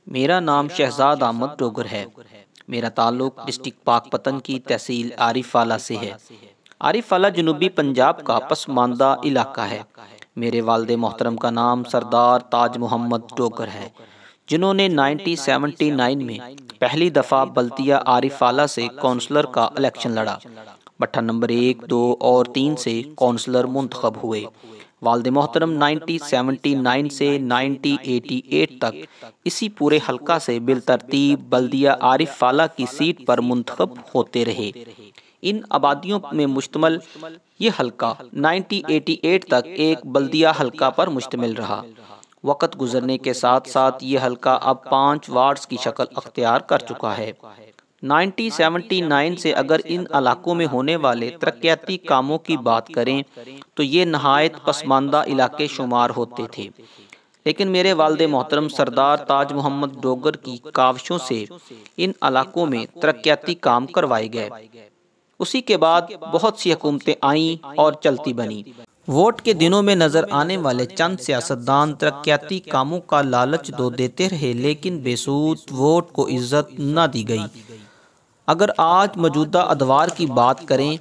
मेरा नाम शहजाद अहमद डोगर है। मेरा ताल्लुक डिस्ट्रिक्ट पाकपतन की तहसील आरिफाला से है। आरिफाला जनूबी पंजाब का पसमानदा इलाका है। मेरे वालिद मोहतरम का नाम सरदार ताज मोहम्मद डोगर है, जिन्होंने 1979 में पहली दफ़ा बल्दिया आरिफाला से कौंसलर का इलेक्शन लड़ा। भट्ठा नंबर 1, 2 और 3 से कौंसलर मुंतखब हुए। वालिद मोहतरम 1979 से 1988 तक इसी पूरे हलका से बिलतरतीब बल्दिया आरिफाला की सीट पर मुंतखब होते रहे। इन आबादियों में मुश्तमल ये हलका 1988 तक एक बल्दिया हलका पर मुश्तमिल रहा। वक़्त गुजरने के साथ साथ ये हलका अब 5 वार्ड्स की शक्ल अख्तियार कर चुका है। 1979 से अगर इन इलाकों में होने वाले तरक्याती कामों की बात करें तो ये नहायत पसमानदा इलाके शुमार होते थे, लेकिन मेरे वालिद मोहतरम सरदार ताज मोहम्मद डोगर की काविशों से इन इलाकों में तरक्याती काम करवाए गए। उसी के बाद बहुत सी हुकूमतें आईं और चलती बनी। वोट के दिनों में नजर आने वाले चंद सियासतदान तरक्याती कामों का लालच तो देते रहे, लेकिन बेसूद वोट को इज्जत न दी गई। अगर आज मौजूदा अदवार की बात करें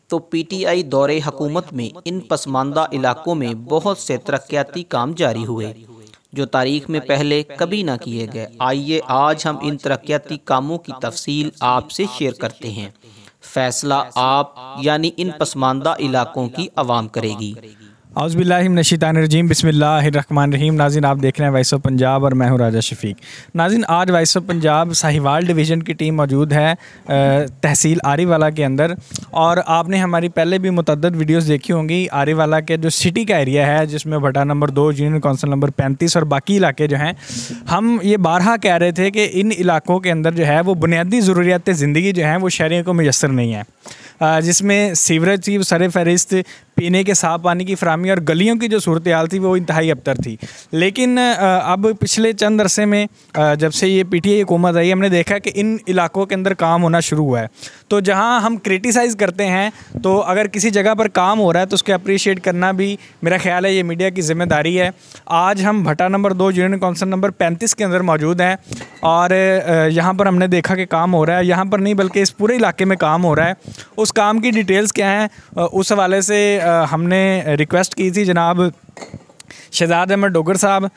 तो PTI दौरे हुकूमत में इन पसमानदा इलाकों में बहुत से तरक्याती काम जारी हुए जो तारीख में पहले कभी ना किए गए। आइए आज हम इन तरक्याती कामों की तफसील आपसे शेयर करते हैं। फैसला आप यानी इन पसमानदा इलाकों की आवाम करेगी। औज़ुबिल्लाहिमिनश्शैतानिर्रजीम बिस्मिल्लाहिर्रहमानिर्रहीम। नाज़रीन, आप देख रहे हैं वॉइस ऑफ पंजाब और मैं हूं राजा शफीक। नाज़रीन, आज voice of Punjab Sahiwal division की टीम मौजूद है तहसील आरीवाला के अंदर, और आपने हमारी पहले भी मुतअद्दिद वीडियोस देखी होंगी। आरीवाला के जो सिटी का एरिया है, जिसमें भट्ठा नंबर 2, यूनियन कौंसिल नंबर 35 और बाकी इलाके जो हैं, हम ये बारहा कह रहे थे कि इन इलाकों के अंदर जो है वो बुनियादी ज़रूरियात ज़िंदगी जो हैं वो शहरियों को मैसर नहीं है, जिसमें सीवरेज की सर फहरिस्त, पीने के साफ़ पानी की फराहमी और गलियों की जो सूरत हाल थी वो इंतहाई अबतर थी। लेकिन अब पिछले चंद अरसे में जब से ये PTI हुकूमत आई, हमने देखा कि इन इलाकों के अंदर काम होना शुरू हुआ है। तो जहां हम क्रिटिसाइज़ करते हैं, तो अगर किसी जगह पर काम हो रहा है तो उसको अप्रिशिएट करना भी मेरा ख्याल है ये मीडिया की ज़िम्मेदारी है। आज हम भट्ठा नंबर 2 यूनियन कौंसिल नंबर 35 के अंदर मौजूद हैं, और यहाँ पर हमने देखा कि काम हो रहा है। यहाँ पर नहीं बल्कि इस पूरे इलाके में काम हो रहा है। उस काम की डिटेल्स क्या हैं, उस हवाले से हमने रिक्वेस्ट की थी जनाब शहजाद अहमद डोगर साहब,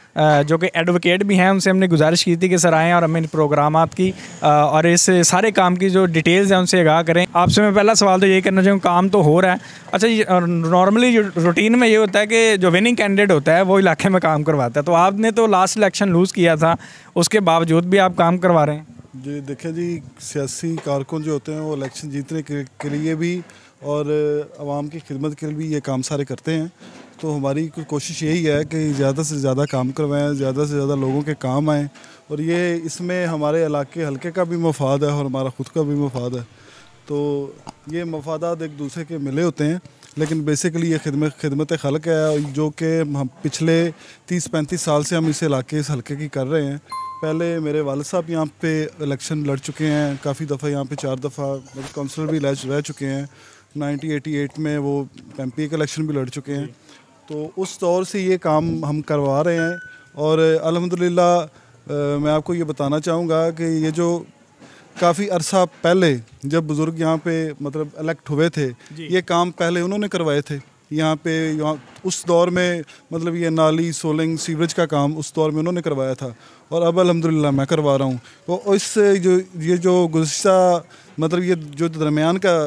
जो कि एडवोकेट भी हैं, उनसे हमने गुजारिश की थी कि सर आएँ और हमें इन प्रोग्रामात की और इस सारे काम की जो डिटेल्स हैं उनसे आगाह करें। आपसे मैं पहला सवाल तो यही करना चाहूँगा, काम तो हो रहा है। अच्छा, नॉर्मली रूटीन में ये होता है कि जो विनिंग कैंडिडेट होता है वो इलाके में काम करवाता है, तो आपने तो लास्ट इलेक्शन लूज़ किया था, उसके बावजूद भी आप काम करवा रहे हैं। जी देखिए जी, सियासी कारकुन जो होते हैं वो इलेक्शन जीतने के लिए भी और आवाम की खिदमत के लिए भी ये काम सारे करते हैं। तो हमारी कोशिश यही है कि ज़्यादा से ज़्यादा काम करवाएं, ज़्यादा से ज़्यादा लोगों के काम आएँ, और ये इसमें हमारे इलाके हल्के का भी मफाद है और हमारा ख़ुद का भी मफाद है। तो ये मफादात एक दूसरे के मिले होते हैं, लेकिन बेसिकली ये खिदमत खल्क है जो कि हम पिछले 30-35 साल से हम इस हल्के की कर रहे हैं। पहले मेरे वालिद साहब यहाँ पे इलेक्शन लड़ चुके हैं, काफ़ी दफ़ा यहाँ पे 4 दफ़ा काउंसलर भी रह चुके हैं। 1988 में वो MP का इलेक्शन भी लड़ चुके हैं। तो उस दौर से ये काम हम करवा रहे हैं, और अल्हम्दुलिल्लाह मैं आपको ये बताना चाहूँगा कि ये जो काफ़ी अरसा पहले जब बुज़ुर्ग यहाँ पे मतलब इलेक्ट हुए थे, ये काम पहले उन्होंने करवाए थे। यहाँ उस दौर में मतलब ये नाली, सोलिंग, सीवरेज का काम उस दौर में उन्होंने करवाया था, और अब अल्हम्दुलिल्लाह मैं करवा रहा हूँ। तो इससे जो गुज़श्ता मतलब ये जो दरमियान का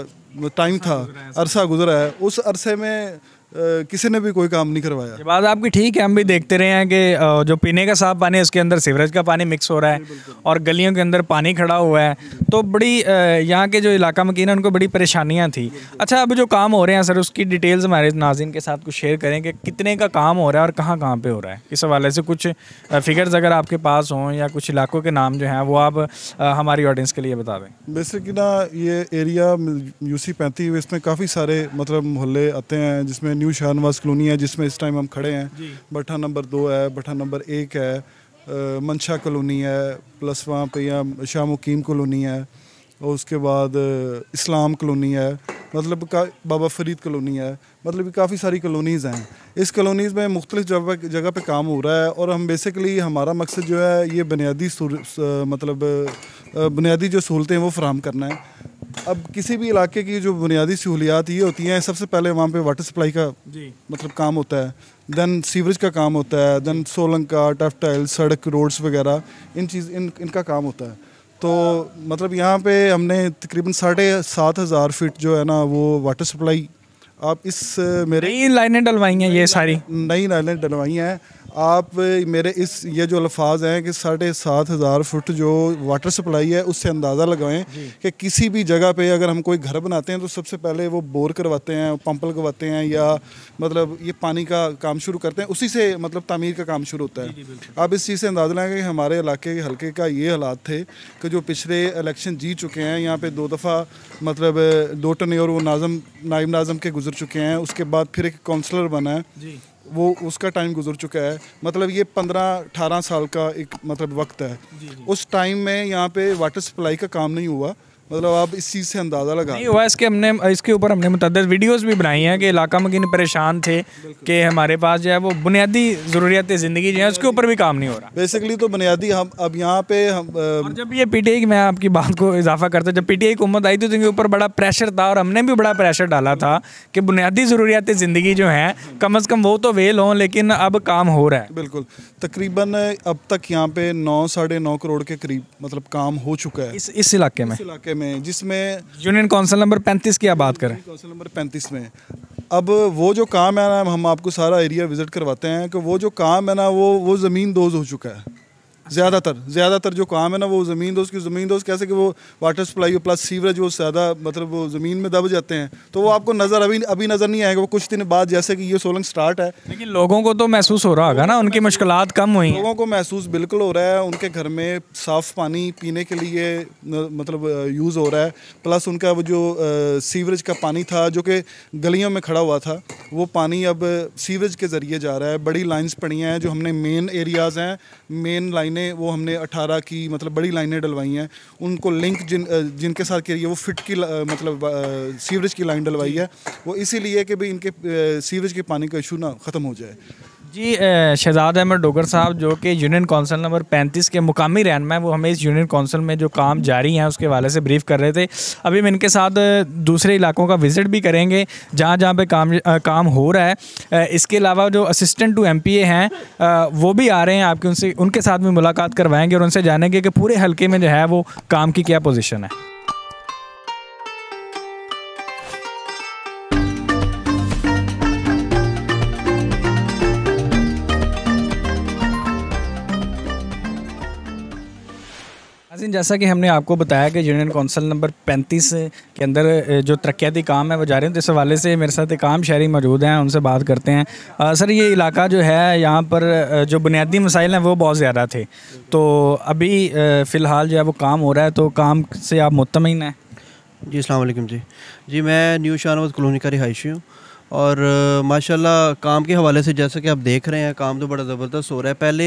टाइम था, अरसा गुजरा है, उस अरसे में किसी ने भी कोई काम नहीं करवाया। ये बात आपकी ठीक है, हम भी देखते रहे हैं कि जो पीने का साफ़ पानी है उसके अंदर सीवरेज का पानी मिक्स हो रहा है और गलियों के अंदर पानी खड़ा हुआ है। तो बड़ी यहाँ के जो इलाका मकीन है उनको बड़ी परेशानियाँ थी। अच्छा, अब जो काम हो रहे हैं सर, उसकी डिटेल्स हमारे नाज़रीन के साथ कुछ शेयर करें कि कितने का काम हो रहा है और कहाँ कहाँ पर हो रहा है। इस हवाले से कुछ फिगर्स अगर आपके पास हों या कुछ इलाकों के नाम जो हैं वो आप हमारी ऑडियंस के लिए बता दें। बेसिकली ना ये एरिया UC 35, इसमें काफ़ी सारे मतलब मोहल्ले आते हैं, जिसमें न्यू शाहनवाज कॉलोनी है जिसमें इस टाइम हम खड़े हैं, भट्ठा नंबर 2 है, भट्ठा नंबर 1 है, मंशा कॉलोनी है, प्लस वहाँ पे या शाह मुकीम कॉलोनी है, और उसके बाद इस्लाम कॉलोनी है, मतलब का बाबा फरीद कॉलोनी है, मतलब काफ़ी सारी कॉलोनीज़ हैं। इस कॉलोनीज़ में मुख्तलिफ जगह पे काम हो रहा है और हम बेसिकली हमारा मकसद जो है ये बुनियादी जो सहूलतें वो फराहम करना है। अब किसी भी इलाके की जो बुनियादी सहूलियात ये होती हैं, सबसे पहले वहाँ पे वाटर सप्लाई का मतलब काम होता है, दैन सीवरेज का काम होता है, दैन सोलंग का, टफ टाइल, सड़क, रोड्स वगैरह इनका काम होता है। तो मतलब यहाँ पे हमने तकरीबन 7,500 फीट जो है ना वो वाटर सप्लाई आप इस मेरे नई लाइनें डलवाई हैं, ये सारी नई लाइनें डलवाई हैं। आप मेरे ये जो अल्फाज हैं कि 7,500 फुट जो वाटर सप्लाई है उससे अंदाज़ा लगाएं कि किसी भी जगह पे अगर हम कोई घर बनाते हैं तो सबसे पहले वो बोर करवाते हैं, पंप लगवाते हैं या मतलब ये पानी का काम शुरू करते हैं, उसी से मतलब तामीर का काम शुरू होता है। आप इस चीज़ से अंदाज़ा लगाएं कि हमारे इलाके के हल्के का ये हालात थे कि जो पिछले इलेक्शन जीत चुके हैं, यहाँ पर 2 दफ़ा मतलब 2 टर्न और वो नायब नाज़म के गुजर चुके हैं, उसके बाद फिर एक काउंसलर बना है, वो उसका टाइम गुजर चुका है। मतलब ये 15-18 साल का एक मतलब वक्त है। उस टाइम में यहाँ पे वाटर सप्लाई का काम नहीं हुआ। मतलब आप इस चीज़ से अंदाज़ा लगा नहीं हुआ। इसके ऊपर हमने मुतअद्दिद वीडियोस भी बनाई हैं कि इलाका मकीन परेशान थे कि हमारे पास जो है वो बुनियादी ज़रूरियात ज़िंदगी जो है उसके ऊपर भी काम नहीं हो रहा। बेसिकली तो बुनियादी हम अब यहाँ पे हम और जब ये पीटीआई की, मैं आपकी बात को इजाफा करता, जब पीटीआई हुकूमत आई तो इनके ऊपर बड़ा प्रेशर था और हमने भी बड़ा प्रेशर डाला था कि बुनियादी ज़रूरियात ज़िंदगी जो हैं कम अज़ कम वो तो वेल हों, लेकिन अब काम हो रहा है। बिल्कुल तकरीबन अब तक यहाँ पे 9-9.5 करोड़ के करीब मतलब काम हो चुका है इस इलाके में जिसमें यूनियन काउंसिल नंबर 35 की आप बात करें, काउंसिल नंबर 35 में। अब वो जो काम है ना, हम आपको सारा एरिया विज़िट करवाते हैं कि वो जो काम है ना वो ज़मीन दोज़ हो चुका है। ज़्यादातर जो काम है ना वो ज़मीन दोज़ कैसे कि वो वाटर सप्लाई प्लस सीवरेज वो ज़्यादा मतलब वो ज़मीन में दब जाते हैं, तो वो आपको अभी नज़र नहीं आएगा। वो कुछ दिन बाद जैसे कि ये सोलंग स्टार्ट है, लेकिन लोगों को तो महसूस हो रहा होगा ना, उनकी मुश्किलात कम हुई हैं। लोगों को महसूस बिल्कुल हो रहा है। उनके घर में साफ़ पानी पीने के लिए मतलब यूज़ हो रहा है, प्लस उनका वो जो सीवरेज का पानी था जो कि गलियों में खड़ा हुआ था, वो पानी अब सीवरेज के ज़रिए जा रहा है। बड़ी लाइन्स पड़ी हैं, जो हमने मेन एरियाज़ हैं, मेन लाइनें वो हमने 18 की मतलब बड़ी लाइनें डलवाई हैं। उनको लिंक जिनके साथ के लिए वो फिट की मतलब सीवरेज की लाइन डलवाई है, वो इसीलिए कि भाई इनके सीवरेज के पानी का इशू ना ख़त्म हो जाए। जी, शहजाद अहमद डोगर साहब जो कि यूनियन काउंसिल नंबर 35 के मुकामी रहनुमा है, वो हमें इस यूनियन काउंसिल में जो काम जारी हैं उसके हवाले से ब्रीफ कर रहे थे। अभी हम इनके साथ दूसरे इलाकों का विज़िट भी करेंगे जहाँ जहाँ पे काम हो रहा है। इसके अलावा जो असिस्टेंट टू MPA हैं वो भी आ रहे हैं, आपके उनके साथ भी मुलाकात करवाएंगे और उनसे जानेंगे कि पूरे हल्के में जो है वो काम की क्या पोजीशन है। जैसा कि हमने आपको बताया कि यूनियन काउंसिल नंबर 35 के अंदर जो तरक्याती काम है वो जारी हैं, तो इस हवाले से मेरे साथ एक आम शहरी मौजूद हैं, उनसे बात करते हैं। सर, ये इलाका जो है यहाँ पर जो बुनियादी मसाइल हैं वो बहुत ज़्यादा थे, तो अभी फ़िलहाल जो है वो काम हो रहा है, तो काम से आप मुतमईन हैं? जी, अस्सलाम वालेकुम। जी मैं न्यू शाहनवाज़ कॉलोनी का रिहायशी हूँ और माशाल्लाह काम के हवाले से जैसा कि आप देख रहे हैं काम तो बड़ा ज़बरदस्त हो रहा है। पहले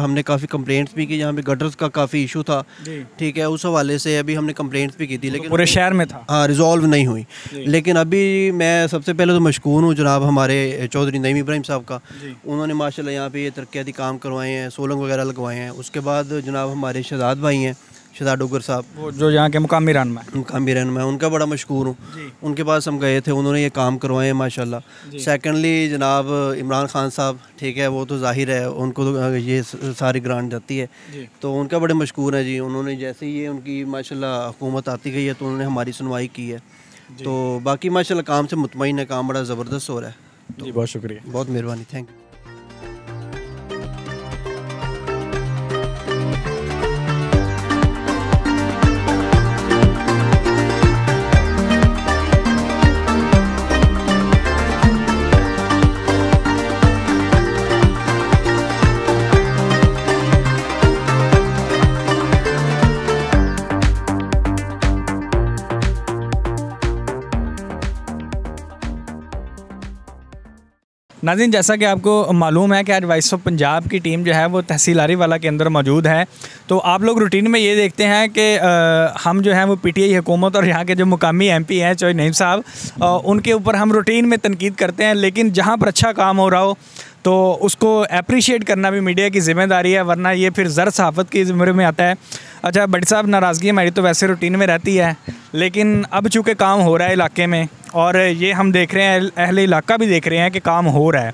हमने काफ़ी कंप्लेंट्स भी की, यहाँ पे गटर्स का काफ़ी इशू था, ठीक है, उस हवाले से अभी हमने कंप्लेंट्स भी की थी, लेकिन पूरे शहर में था, हाँ, रिजॉल्व नहीं हुई। लेकिन अभी मैं सबसे पहले तो मशकूर हूँ जनाब हमारे चौधरी नईम इब्राहिम साहब का, उन्होंने माशाल्लाह यहाँ पे ये तरक्याती काम करवाए हैं, सोलंग वगैरह लगवाए हैं। उसके बाद जनाब हमारे शहजाद भाई हैं, शहजाद डोगर साहब, वो जो यहाँ के मुकामी रहनुमा मैं उनका बड़ा मशकूर हूँ। उनके पास हम गए थे, उन्होंने ये काम करवाए हैं माशाल्लाह। सेकेंडली जनाब इमरान खान साहब, ठीक है, वो तो जाहिर है उनको तो ये सारी ग्रांट जाती है, तो उनका बड़े मशकूर है जी। उन्होंने जैसे ही ये उनकी माशाल्लाह हुकूमत आती गई है तो उन्होंने हमारी सुनवाई की है, तो बाकी माशाल्लाह काम से मुतमईन है, काम बड़ा ज़बरदस्त हो रहा है। जी, बहुत शुक्रिया, बहुत मेहरबानी, थैंक यू। नाज़रीन, जैसा कि आपको मालूम है कि आज वॉइस ऑफ पंजाब की टीम जो है वो तहसील आरीवाला के अंदर मौजूद है। तो आप लोग रूटीन में ये देखते हैं कि हम जो है वो पीटीआई हुकूमत और यहाँ के जो मुकामी एमपी हैं चौधरी नईम साहब, उनके ऊपर हम रूटीन में तनकीद करते हैं, लेकिन जहाँ पर अच्छा काम हो रहा हो तो उसको अप्रिशिएट करना भी मीडिया की ज़िम्मेदारी है, वरना ये फिर ज़र सहाफ़त की ज़िम्मेदारी में आता है। अच्छा बड़ी साहब, नाराज़गी हमारी तो वैसे रूटीन में रहती है, लेकिन अब चूँकि काम हो रहा है इलाके में और ये हम देख रहे हैं, अहले इलाका भी देख रहे हैं कि काम हो रहा है।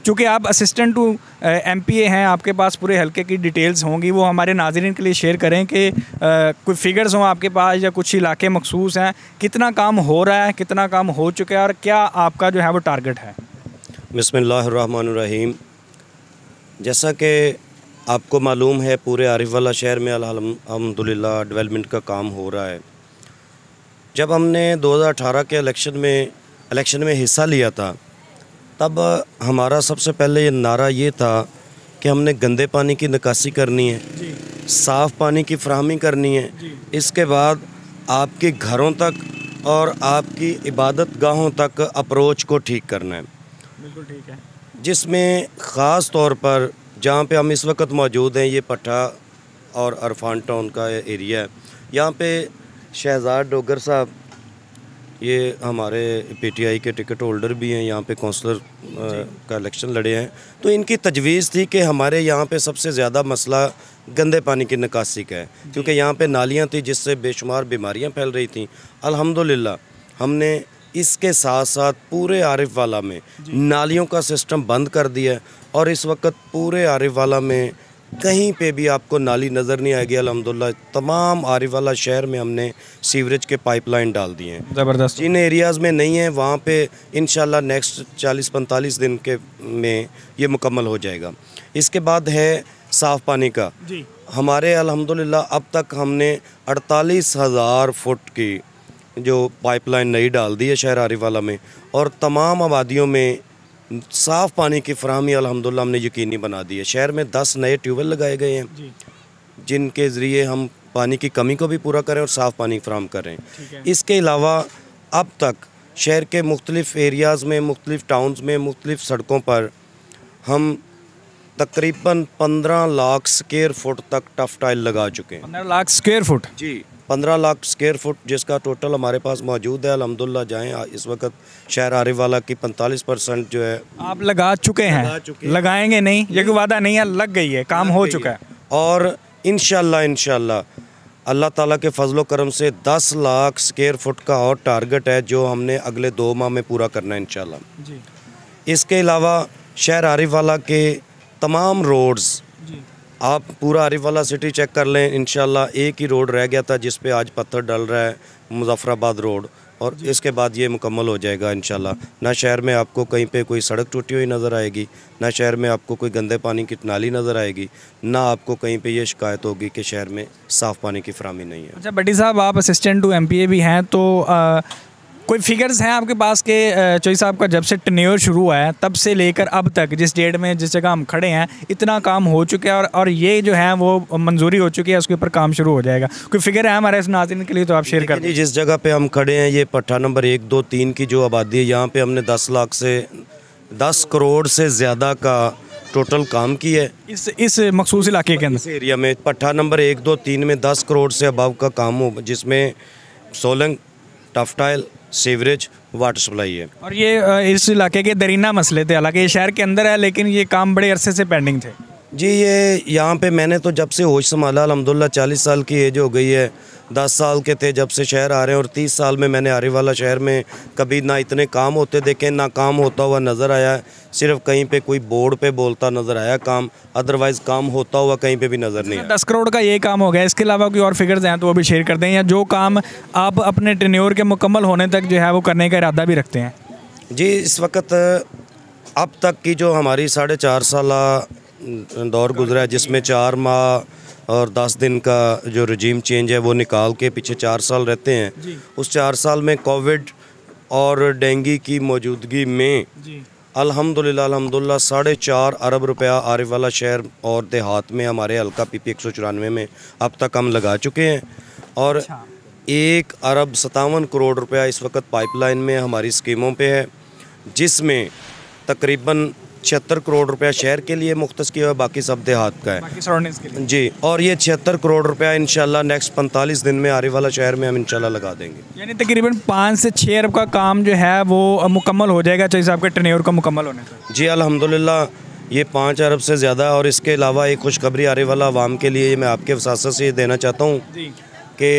चूँकि आप असिस्टेंट टू एमपीए हैं, आपके पास पूरे हल्के की डिटेल्स होंगी, वो हमारे नाज़रीन के लिए शेयर करें कि कोई फिगर्स हों आपके पास या कुछ इलाके मखसूस हैं, कितना काम हो रहा है, कितना काम हो चुका है और क्या आपका जो है वो टारगेट है। बिस्मिल्लाहिर्रहमानिर्रहीम। जैसा कि आपको मालूम है, पूरे आरिफवाला शहर में अल्हम्दुलिल्लाह डेवलपमेंट का काम हो रहा है। जब हमने 2018 के इलेक्शन में हिस्सा लिया था, तब हमारा सबसे पहले नारा ये था कि हमने गंदे पानी की निकासी करनी है, साफ़ पानी की फराहमी करनी है, इसके बाद आपके घरों तक और आपकी इबादत गाहों तक अप्रोच को ठीक करना है। बिल्कुल ठीक है। जिसमें ख़ास तौर पर जहाँ पे हम इस वक्त मौजूद हैं, ये पट्टा और अरफान टाउन का एरिया है। यहाँ पे शहजाद डोगर साहब, ये हमारे पीटीआई के टिकट होल्डर भी हैं, यहाँ पे काउंसलर का इलेक्शन लड़े हैं। तो इनकी तजवीज़ थी कि हमारे यहाँ पे सबसे ज़्यादा मसला गंदे पानी की निकासी का है, क्योंकि यहाँ पे नालियाँ थी जिससे बेशुमार बीमारियाँ फैल रही थीं। अल्हम्दुलिल्लाह हमने इसके साथ साथ पूरे आरिफवाला में नालियों का सिस्टम बंद कर दिया है और इस वक्त पूरे आरिफवाला में कहीं पे भी आपको नाली नज़र नहीं आएगी। अल्हम्दुलिल्लाह तमाम आरिफवाला शहर में हमने सीवरेज के पाइपलाइन डाल दिए हैं। ज़बरदस्त। जिन एरियाज़ में नहीं है वहाँ पे इंशाल्लाह नेक्स्ट 40-45 दिन के में ये मुकम्मल हो जाएगा। इसके बाद है साफ़ पानी का। हमारे अल्हम्दुलिल्लाह अब तक हमने 48,000 फुट की जो पाइपलाइन नई डाल दी है शहर आरिफवाला में, और तमाम आबादियों में साफ़ पानी की फराहमी अल्हम्दुलिल्लाह हमने यकीनी बना दी है। शहर में 10 नए ट्यूबवेल लगाए गए हैं जिनके ज़रिए हम पानी की कमी को भी पूरा करें और साफ़ पानी फराहम करें। इसके अलावा अब तक शहर के मुख्तलिफ़ एरियाज़ में, मुख्तलिफ़ टाउन्स में, मुख्तलिफ़ सड़कों पर हम तकरीबन 15 लाख स्क्वायर फुट तक टफ टाइल लगा चुके हैं। 15 लाख स्क्वायर फुट? जी, 15 लाख स्क्वायर फुट जिसका टोटल हमारे पास मौजूद है। अल्हम्दुलिल्लाह जाएँ इस वक्त शहर आरिफवाला की 45% जो है आप लगा चुके हैं, लगाएंगे नहीं, ये कोई वादा नहीं है, लग गई है, काम हो चुका है। और इंशाल्लाह अल्लाह ताला के फजलो करम से 10 लाख स्क्वायर फुट का और टारगेट है जो हमने अगले 2 माह में पूरा करना है इंशाल्लाह। इसके अलावा शहर आरिफवाला के तमाम रोड्स, आप पूरा आरिफवाला सिटी चेक कर लें, इंशाल्लाह एक ही रोड रह गया था जिस पे आज पत्थर डल रहा है, मुजफ्फराबाद रोड, और इसके बाद ये मुकम्मल हो जाएगा इंशाल्लाह। ना शहर में आपको कहीं पे कोई सड़क टूटी हुई नज़र आएगी, ना शहर में आपको कोई गंदे पानी की नाली नज़र आएगी, ना आपको कहीं पे ये शिकायत होगी कि शहर में साफ़ पानी की फराहमी नहीं है। अच्छा बड्डी साहब, आप असिस्टेंट टू एमपीए भी हैं, तो कोई फिगर्स हैं आपके पास के चौधरी साहब का जब से टेन्योर शुरू हुआ है तब से लेकर अब तक, जिस डेट में जिस जगह हम खड़े हैं, इतना काम हो चुका है और ये जो है वो मंजूरी हो चुकी है, उसके ऊपर काम शुरू हो जाएगा? कोई फिगर है हमारे नाज़रीन के लिए तो आप शेयर कर दीजिए। जिस जगह पे हम खड़े हैं, ये पट्टा नंबर 1, 2, 3 की जो आबादी है, यहाँ पे हमने 10 करोड़ से ज़्यादा का टोटल काम किया है इस मखसूस इलाके के अंदर, इस एरिया में। पट्टा नंबर 1, 2, 3 में 10 करोड़ से अबाव का काम हो, जिसमें Solang, tough tile, sewerage, water supply है। और ये इस इलाके के दरीना मसले थे, हालांकि ये शहर के अंदर है, लेकिन ये काम बड़े अरसे से पेंडिंग थे। जी, ये यहाँ पे मैंने तो जब से होश संभाला, अल्हम्दुलिल्लाह 40 साल की एज हो गई है, 10 साल के थे जब से शहर आ रहे हैं, और 30 साल में मैंने आरिफवाला शहर में कभी ना इतने काम होते देखे, ना काम होता हुआ नज़र आया। सिर्फ कहीं पे कोई बोर्ड पे बोलता नज़र आया काम, अदरवाइज़ काम होता हुआ कहीं पे भी नज़र नहीं आया। 10 करोड़ का ये काम हो गया, इसके अलावा कोई और फिगर्स हैं तो वो भी शेयर कर दें, या जो काम आप अपने टेन्योर के मुकम्मल होने तक जो है वो करने का इरादा भी रखते हैं? जी, इस वक्त अब तक की जो हमारी 4.5 साल दौर गुजरा है, जिसमें 4 माह और 10 दिन का जो रजीम चेंज है वो निकाल के पीछे 4 साल रहते हैं, उस 4 साल में कोविड और डेंगू की मौजूदगी में अल्हम्दुलिल्लाह 4.5 अरब रुपया आरिफवाला शहर और देहात में हमारे हल्का PP 194 में अब तक हम लगा चुके हैं, और 1 अरब 57 करोड़ रुपया इस वक्त पाइपलाइन में हमारी स्कीमों पे है, जिसमें तकरीबन 76 करोड़ रुपया शहर के लिए मुख्तस किया हुआ, बाकी सब देहात का है बाकी सराउंडिंग्स के लिए। जी। और ये 76 करोड़ रुपया इंशाल्लाह नेक्स्ट 45 दिन में आरीवाला शहर में हम इंशाल्लाह लगा देंगे। यानी तकरीबन 5 से 6 अरब का काम जो है वो मुकम्मल हो जाएगा चाहिए साहब के टेन्योर का मुकम्मल होने से। जी अल्हम्दुलिल्लाह ये 5 अरब से ज़्यादा। और इसके अलावा एक खुशखबरी आरीवाला आवाम के लिए मैं आपके वसासत से ये देना चाहता हूँ कि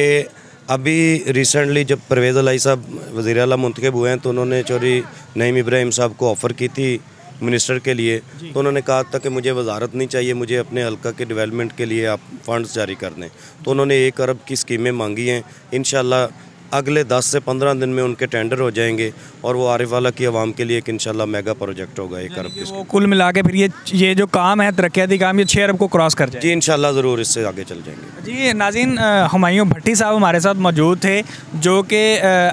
अभी रिसेंटली जब परवेज़ इलाही साहब वज़ीर आला मुंतखब हुए हैं तो उन्होंने चौधरी नईम इब्राहिम साहब को ऑफ़र की थी मिनिस्टर के लिए, तो उन्होंने कहा था कि मुझे वजारत नहीं चाहिए, मुझे अपने हल्का के डेवलपमेंट के लिए आप फंड्स जारी कर दें। तो उन्होंने 1 अरब की स्कीमें मांगी हैं। इंशाल्लाह अगले 10 से 15 दिन में उनके टेंडर हो जाएंगे और वो आरिफवाला की आवाम के लिए एक इंशाल्लाह मेगा प्रोजेक्ट होगा 1 अरब की। वो कुल मिला के फिर ये जो काम है तरक्याती काम ये 6 अरब को क्रॉस कर जाए। जी इंशाल्लाह ज़रूर इससे आगे चल जाएंगे। जी नाज़रीन, हुमायूं भट्टी साहब हमारे साथ मौजूद थे जो कि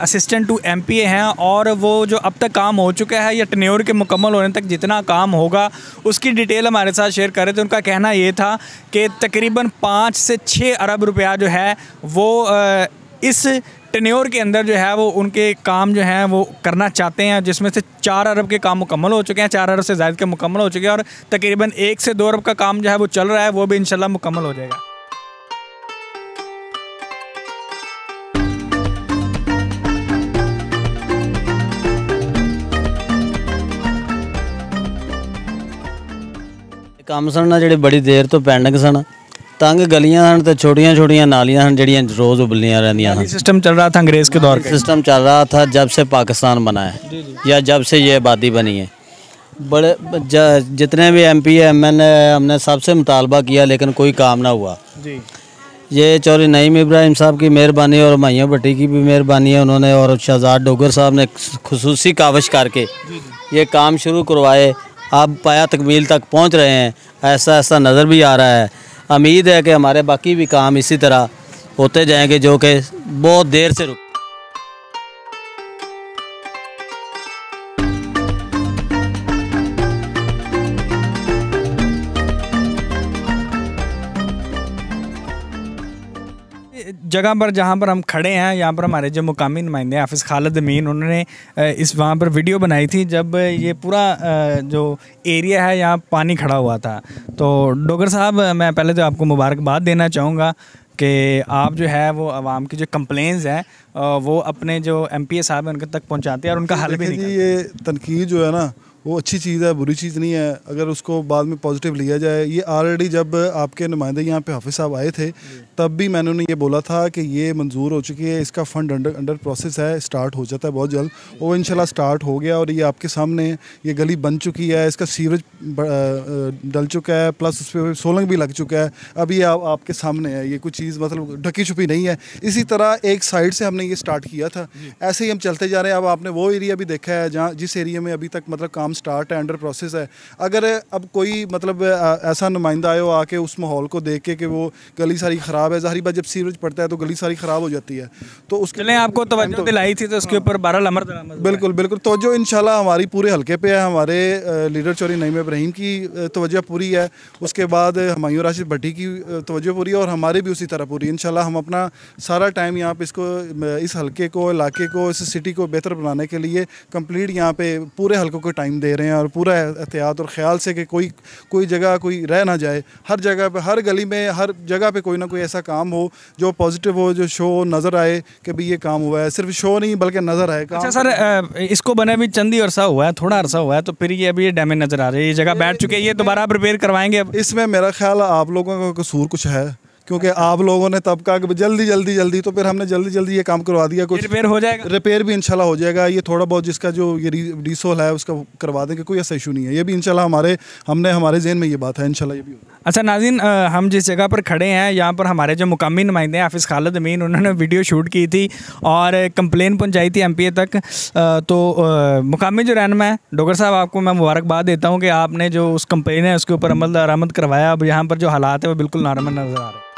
असिस्टेंट टू MPA हैं और वो जो अब तक काम हो चुका है या टेन्योर के मुकम्मल होने तक जितना काम होगा उसकी डिटेल हमारे साथ शेयर कर रहे थे। उनका कहना ये था कि तकरीबन 5 से 6 अरब रुपया जो है वो इस टेन्योर के अंदर जो है वो उनके काम जो हैं वो करना चाहते हैं, जिसमें से 4 अरब के काम मुकम्मल हो चुके हैं, 4 अरब से ज़्यादा के मुकम्मल हो चुके हैं और तकरीबन 1 से 2 अरब का काम जो है वो चल रहा है, वो भी इंशाल्लाह मुकम्मल हो जाएगा। ਕੰਮ ਸਨ ਨਾ ਜਿਹੜੇ ਬੜੀ ਦੇਰ ਤੋਂ ਪੈਂਡਿੰਗ ਸਨ, तंग गलियां ਹਨ ਤੇ छोटियां छोटियां नालियां ਹਨ ਜਿਹੜੀਆਂ रोज़ उबलनियां रहंदियां ਹਨ। सिस्टम चल रहा था अंग्रेज़ के दौर का, सिस्टम चल रहा था जब से पाकिस्तान बना है या जब से ये आबादी बनी है। जितने भी MP MN हमने सबसे मुतालबा किया लेकिन कोई काम ना हुआ। ये चौधरी नईम इब्राहिम साहब की मेहरबानी और हुमायूं भट्टी की भी मेहरबानी है, उन्होंने और शहजाद डोगर साहब ने खुसूसी काविश करके ये काम शुरू करवाए, अब पाया तकमील तक पहुँच रहे हैं। ऐसा ऐसा नज़र भी आ रहा है। उम्मीद है कि हमारे बाकी भी काम इसी तरह होते जाएंगे जो कि बहुत देर से रुक। जगह पर जहाँ पर हम खड़े हैं यहाँ पर हमारे जो मुकामी नुमाइंदे हाफिज़ खालिद अमीन उन्होंने इस वहाँ पर वीडियो बनाई थी जब ये पूरा जो एरिया है यहाँ पानी खड़ा हुआ था। तो डोगर साहब, मैं पहले तो आपको मुबारकबाद देना चाहूँगा कि आप जो है वो आवाम की जो कंप्लेंट्स हैं वो अपने जो MPA साहब हैं उनके तक पहुँचाते हैं और उनका हल भी नहीं करते। ये तनकीद जो है ना वो अच्छी चीज़ है, बुरी चीज़ नहीं है अगर उसको बाद में पॉजिटिव लिया जाए। ये ऑलरेडी जब आपके नुमाइंदे यहाँ पे हाफिज़ साहब आए थे तब भी मैंने उन्हें ये बोला था कि ये मंजूर हो चुकी है, इसका फ़ंड अंडर प्रोसेस है, स्टार्ट हो जाता है बहुत जल्द। वो इंशाल्लाह स्टार्ट हो गया और ये आपके सामने ये गली बन चुकी है, इसका सीवरेज डल चुका है, प्लस उस पर सोलंग भी लग चुका है। अब ये आपके सामने है, ये कुछ चीज़ मतलब ढकी छुपी नहीं है। इसी तरह एक साइड से हमने ये स्टार्ट किया था, ऐसे ही हम चलते जा रहे हैं। अब आपने वो एरिया भी देखा है जहाँ जिस एरिया में अभी तक मतलब काम स्टार्ट है, अंडर प्रोसेस है। अगर अब कोई मतलब ऐसा नुमाइंदा आए हो आके उस माहौल को देख के कि वो गली सारी ख़राब है, ज़ाहिर बात जब सीवरेज पड़ता है तो गली सारी ख़राब हो जाती है। तो उसके लिए आपको तवज्जो दिलाई थी तो उसके ऊपर 12 अमर बिल्कुल बिल्कुल तवज्जो इंशाल्लाह हमारी पूरे हल्के पे है। हमारे लीडर चौधरी नईम इब्राहिम की तवज्जो पूरी है, उसके बाद हुमायूं राशिद भट्टी की तवज्जो पूरी है और हमारी भी उसी तरह पूरी। इंशाल्लाह हम अपना सारा टाइम यहाँ पे इसको इस हल्के को, इलाके को, इस सिटी को बेहतर बनाने के लिए कंप्लीट यहाँ पे पूरे हल्कों को टाइम दे रहे हैं और पूरा एहतियात और ख्याल से कि कोई जगह कोई रह ना जाए। हर जगह पे, हर गली में, हर जगह पे कोई ना कोई ऐसा काम हो जो पॉजिटिव हो, जो शो नज़र आए कि भाई ये काम हुआ है। सिर्फ शो नहीं बल्कि नज़र आए काम। अच्छा सर, इसको बने भी चंद ही अरसा हुआ है, थोड़ा अरसा हुआ है, तो फिर ये अभी ये डैमेज नज़र आ रही है, ये जगह बैठ चुके हैं, ये दोबारा आप रिपेयर करवाएंगे? अब इसमें मेरा ख्याल आप लोगों का कसूर कुछ है क्योंकि आप लोगों ने तब कहा कि जल्दी तो फिर हमने जल्दी ये काम करवा दिया। कुछ रिपेयर हो जाएगा, रिपेयर भी इंशाल्लाह हो जाएगा। ये थोड़ा बहुत जिसका जो ये रीसोल है उसका करवा देंगे, कोई ऐसा इशू नहीं है। ये भी इंशाल्लाह हमारे ज़हन में ये बात है, इंशाल्लाह ये भी होगा। अच्छा नाज़रीन, हम जिस जगह पर खड़े हैं यहाँ पर हमारे जो मुकामी नुमाइंदे हैं हाफिज़ खालिद अमीन, उन्होंने वीडियो शूट की थी और कंप्लेन पहुँचाई थी MPA तक। तो मुकामी जो रहनुमा है डोगर साहब, आपको मैं मुबारकबाद देता हूँ कि आपने जो उस कंप्लेन है उसके ऊपर अमल दरामद करवाया। अब यहाँ पर जो हालात है वो बिल्कुल नॉर्मल नज़र आ रहे हैं।